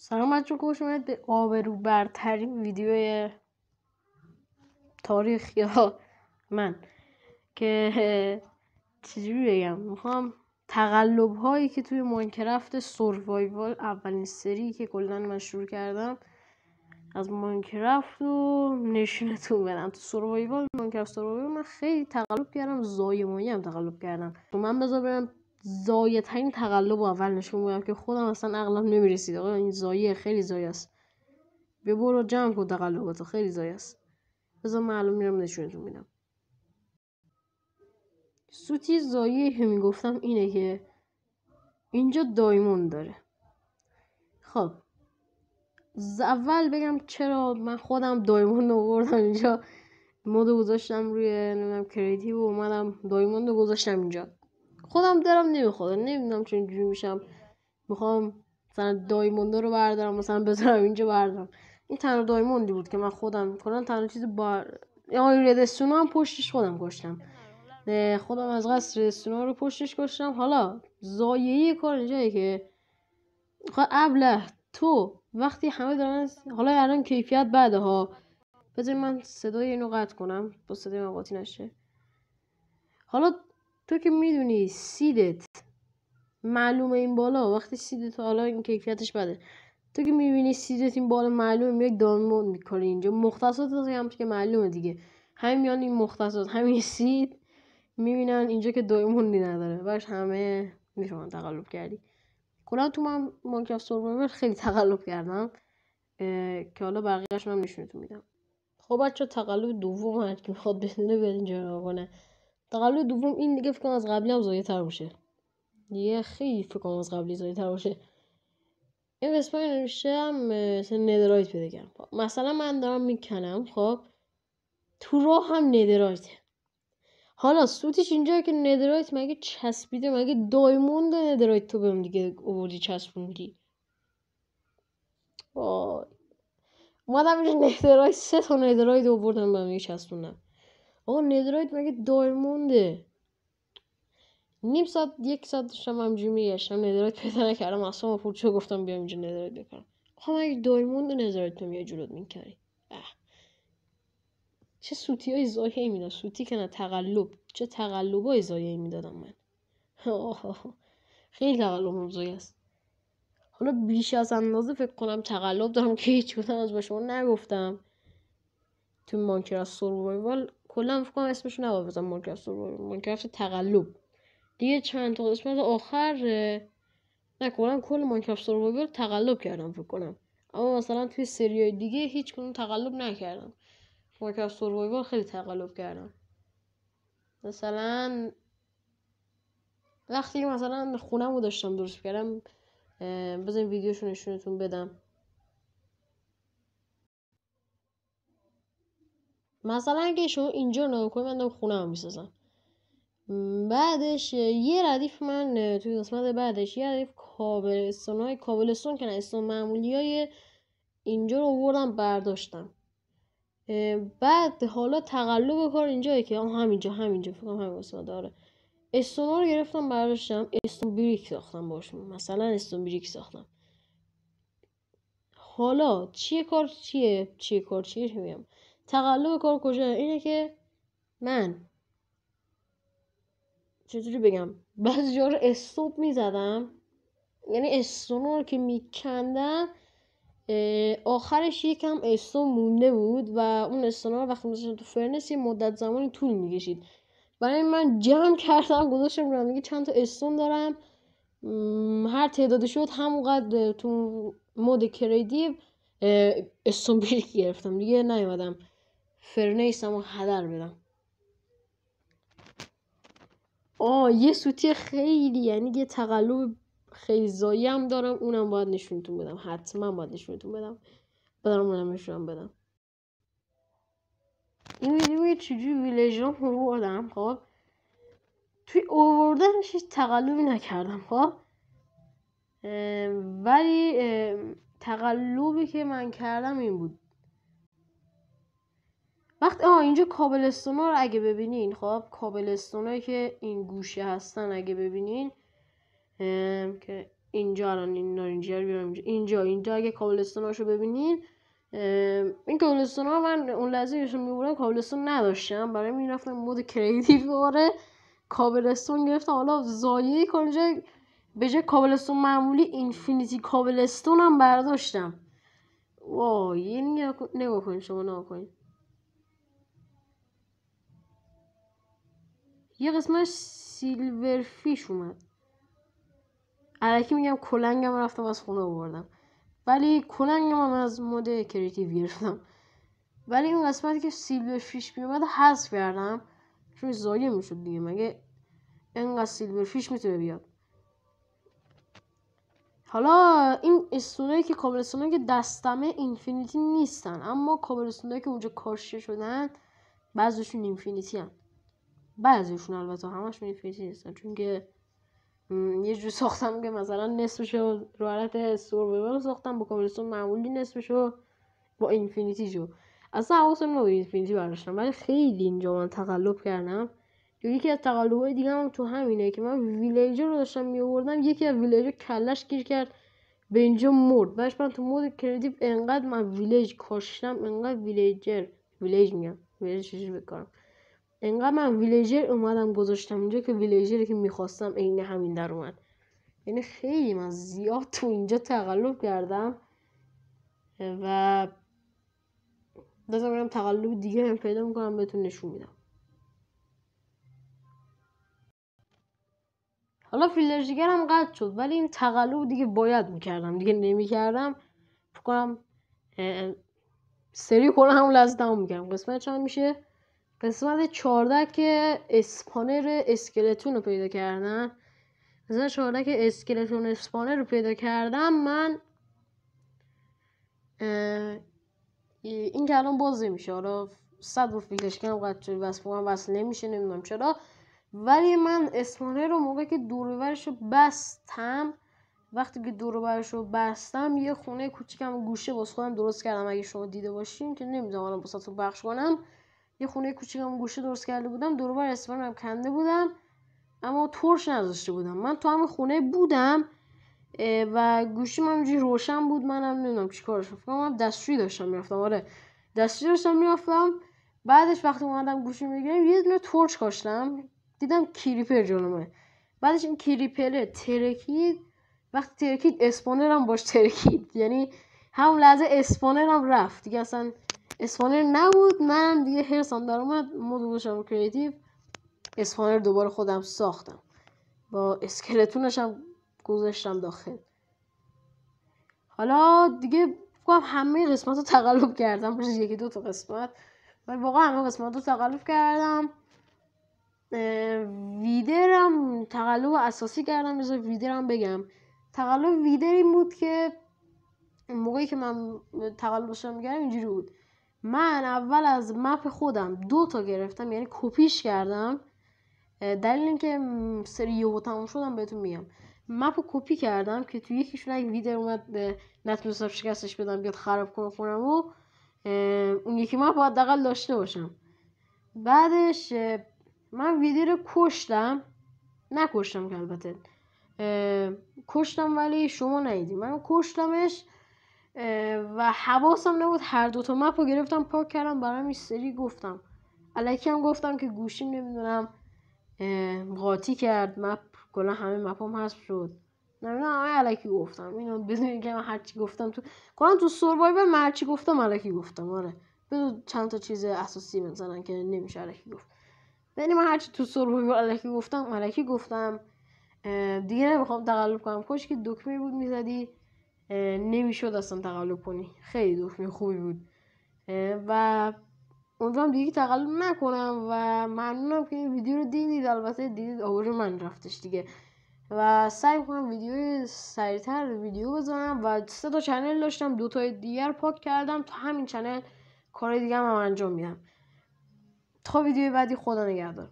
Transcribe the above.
سلام بچه، خوش اومدید به آبروبرترین ویدیوی تاریخ یا من که چجوری بگم. میخوام تقلب هایی که توی ماینکرافت سوروایوال، اولین سری که کلا من شروع کردم از ماینکرافت رو نشونتون بدم. تو سوروایوال، ماینکرافت سوروایوال من خیلی تقلب کردم، زایمانی هم تقلب کردم. تو من بذار برم زایه ترین تقلب رو اول نشون بدم که خودم اصلا عقلم نمیرسید. آقا این زایه خیلی زایه است، بیا برو جمع کن تقلباتو، خیلی زایه است. بذار معلوم میرم نشونتون میدم. سوتی زایه که میگفتم اینه که اینجا دایموند داره. خب اول بگم چرا من خودم دایموند آوردم اینجا، مودو گذاشتم روی نمیدونم کریتیو و اومدم دایموند رو گذاشتم اینجا. خودم دلم نمیخواد، نمیدونم چه اینجوری میشم، میخوام مثلا دایموند رو بردارم مثلا بذارم اینجا بردارم. این تنها دایموندی بود که من خودم کلا تنها چیز یا ردستونا هم پشتش خودم کشتم. خودم از قصد ردستونا رو پشتش کشتم. حالا زایه‌ای کار اینجایه که ابله تو وقتی همه دارن، حالا الان کیفیت بده ها، بذار من صدای اینو قطع کنم با صدای من قاطی نشه. حالا تو که میدونی سیدت معلومه این بالا، وقتی سیدت حالا این کیفیتش بده، تو که میبینی سیدت این بالا معلومه، میای دانلود میکنی اینجا مختصات هم که معلومه دیگه، همین میان این مختصات همین سید میبینن اینجا که دایموندی نداره، باش همه میفهمن تقلب کردی. کلا تو من ماینکرافت سوروایوال خیلی تقلب کردم که حالا بقیه‌اش من نشونتون میدم. خب بچه، تقلب دوم هر کی میخواد بدونه بیاد اینجا نگاه کنه. تقلب دوم این دیگه فکر کنم از قبلی هم زایه تر باشه، دیگه خیلی فکر کنم از قبلی زایه تر باشه. این قسمت نوشته هم مثلا ندرایت پیدا کردم. مثلا من دارم میکنم، خب تو راه هم ندرایته. حالا سوتیش اینجا که ندرایت مگه چسبیده، مگه دایموند ندرایت تو بهم دیگه آوردی چسبوندی. وای اومدم اینجا ندرایت 3 تا ندرایت آوردم بهم چسبوندم. آقا ندرایت مگه دایمونده؟ نیم ساعت 1 ساعت داشتم همجوری میگشتم ندرایت پیدا نکردم. اصلا پورچو گفتم بیام اینجا ندرایت بکنم. آقا مگه دایموند ندرایت تو میای جلوت میکنی؟ چه سوتی های زایه‌ای میدن، سوتی که نه تقلب، چه تقلب های زایه‌ای میدادم من. خیلی تقلب زایه است. حالا بیش از اندازه فکر کنم تقلب دارم که هیچ کدوم از با شما نگفتم. تو ماینکرافت سوروایوال کلا فکر کنم اسمش نباید بزنم ماینکرافت سوروایوال، ماینکرافت تقلب دیگه. چند تا قسمت آخر نه کلا کل ماینکرافت سوروایوال تقلب کردم فکر کنم، اما مثلا توی سریای دیگه هیچ کدوم تقلب نکردم. ماینکرافت سوروایوال خیلی تقلب کردم. مثلا وقتی مثلا خونه‌مو داشتم درست کردم، بذارین ویدیوشو نشونتون بدم. مثلا اگه شما اینجا نگاه کنید، من دارم خونه‌مو میسازم. بعدش یه ردیف من توی قسمت بعدش یه ردیف کابلستون که نه استون معمولی های اینجا رو آوردم برداشتم. بعد حالا تقلب کار اینجایه که همینجا فکر کنم همین قسمت داره. استونا رو گرفتم برداشتم، استون بریک ساختم باشون، مثلا استون بریک ساختم. حالا چیه میگم تقلب کار کجا؟ اینه که من چجوری بگم، بعضی جا رو استوب میزدم، یعنی استونا رو که میکندم آخرش یکم استون مونده بود و اون استونا رو وقتی میذاشتم تو فرنس یه مدت زمانی طول میکشید. برای من جمع کردم گذاشتم رو دیگه چند تا استون دارم، هر تعدادی شد همونقدر تو مود کریدیو استون بریک گرفتم دیگه، نیومدم فرنیسم رو هدر بدم. یه سوتی خیلی، یعنی یه تقلب خیلی زایه هم دارم، اونم باید نشونتون بدم، حتما باید نشونتون بدم. اونم نشونم بدم. این ویدیو چجوری ویلیجام آوردم. خب توی آوردنش هیچ تقلبی نکردم، خب ولی تقلبی که من کردم این بود. وقتی اینجا کابلستونا رو اگه ببینین، خب کابلستونایی که این گوشه هستن اگه ببینین که اینجا الان اینجا بیارم اینجا اگه کابلستوناشو ببینین، این کابلستون ها من اون لحظه که میبردم کابلستون نداشتم، برای میرفتم مود کریتیو دوباره کابلستون گرفتم. حالا زایه کنجا به جای کابلستون معمولی اینفینیتی کابلستون هم برداشتم. واو یه نگاه کنید شما، نگاه کنید یه قسمت سیلور فیش اومد. الکی میگم کلنگم رفتم از خونه آوردم، ولی کلنگم هم از مود کریتیو گرفتم. ولی اون قسمتی که سیلور فیش میومد حذف کردم چون زایه میشد دیگه، مگه اینقدر سیلور فیش میتونه بیاد. حالا این استونایی که کابلستونایی که دستمه اینفینیتی نیستن، اما کابلستونایی که اونجا کاشته شدن بعضیشون اینفینیتی هن، بعضیشون البته همشون اینفینیتی نیستن، چون که یه جور ساختم که مثلا نصفشو رو حالت سروایوال ساختم با کابلستون معمولی، نصفشو با اینفینیتی شو. اصلا حواسم نبود اینفینیتی برداشتم، ولی خیلی اینجا من تقلب کردم. یکی از تقلب‌های دیگه هم تو همینه که من ویلیجر رو داشتم می‌آوردم، یکی از ویلیجر کلش گیر کرد به اینجا مرد. بعدش من تو مود کریتیو انقدر من ویلیج کاشتم، انقدر ویلیج میگم ویلیج چجوری بکنم، انقدر من ویلیجر اومدم گذاشتم اینجا که ویلیجری که میخواستم عین همین در اومد. یعنی خیلی من زیاد تو اینجا تقلب کردم و داشتم برم تقلب دیگه هم پیدا میکنم بهتون نشون میدم. حالا ویلیجر هم قطع شد، ولی این تقلب دیگه باید میکردم، دیگه نمیکردم فکر کنم سری کنم همون لحظه تموم میکردم. قسمت چند میشه؟ قسمت 14 که اسپانر اسکلتون رو پیدا کردن. قسمت 14 که اسکلتون اسپانر رو پیدا کردم من این که الان باز نمیشه. حالا 100 رو فیلترش کنم قطع شد، وصل نمیشه، نمیدونم چرا. ولی من اسپانر رو موقعی که دوروبرش رو بستم، وقتی که دوروبرش رو بستم یه خونه کوچیکم گوشه واسه خودم درست کردم. اگه شما دیده باشین که نمیدونم الان واسهتون پخش کنم، یه خونه کوچیکم گوشه درست کرده بودم، دوروبر اسپانرم کنده بودم اما تورچ نذاشته بودم. من تو همین خونه بودم و گوشیم همینجوری روشن بود، منم نمیدونم چیکارش کنم، من دستشویی داشتم میرفتم. آره دستشویی داشتم میرفتم. بعدش وقتی اومدم گوشی میگیرم یه دونه تورچ کاشتم، دیدم کریپر جلومه. بعدش این کریپر ترکید، وقتی ترکید اسپانرم باش ترکید، یعنی همون لحظه اسپانرم رفت دیگه، اصلا اسپانر نبود. منم دیگه هرسم در اومد، مود گذاشتم کریتیو، اسپانر دوباره خودم ساختم با اسکلتونش هم گذاشتم داخل. حالا دیگه فکرم همه قسمت رو تقلب کردم، بشه یکی دو تا قسمت، ولی واقعا همه قسمت رو تقلب کردم. ویدرم تقلب اساسی کردم. بذار ویدرم بگم. تقلب ویدر این بود که موقعی که من تقلب داشتم می‌کردم اینجوری بود، من اول از مپ خودم 2 تا گرفتم، یعنی کپیش کردم. دلیل اینکه سری یهو تموم شدم بهتون میگم. مپو کپی کردم که تو یکیشون اگه ویدر اومد نتونستم شکستش بدم بیاد خراب کنه خونم و اون یکی مپ باید حداقل داشته باشم. بعدش من ویدر رو نکشتم که البته کشتم، ولی شما ندیدی من کشتمش و حواسم نبود هر 2 تا مپ رو گرفتم پاک کردم. برام این سری گفتم الکی هم گفتم که گوشیم نمیدونم قاطی کرد، مپ کلا همه مپام حذف شد، نمیدونم همه الکی گفتم. اینو بدون اینکه من هرچی گفتم کلا تو سروایوال من هرچی گفتم الکی گفتم. آره بدون چند تا چیز اساسی مثلا که نمیشه الکی گفت، یعنی من هرچی تو سروایوال الکی گفتم دیگه نمیخوام تقلب کنم. کاش که دکمه بود میزدی نمیشد اصلا تقلب کنی، خیلی دکمه خوبی بود و امیدوارم دیگه تقلب نکنم و ممنونم که این ویدیو رو دیدید. البته دیدید آوار من رفتش دیگه و سعی میکنم ویدیو سریعتر ویدیو بزنم و 3 تا چنل داشتم، 2 تا دیگر پاک کردم، تا همین چنل کار دیگه هم انجام میدم. تا ویدیو بعدی، خدا نگهدار.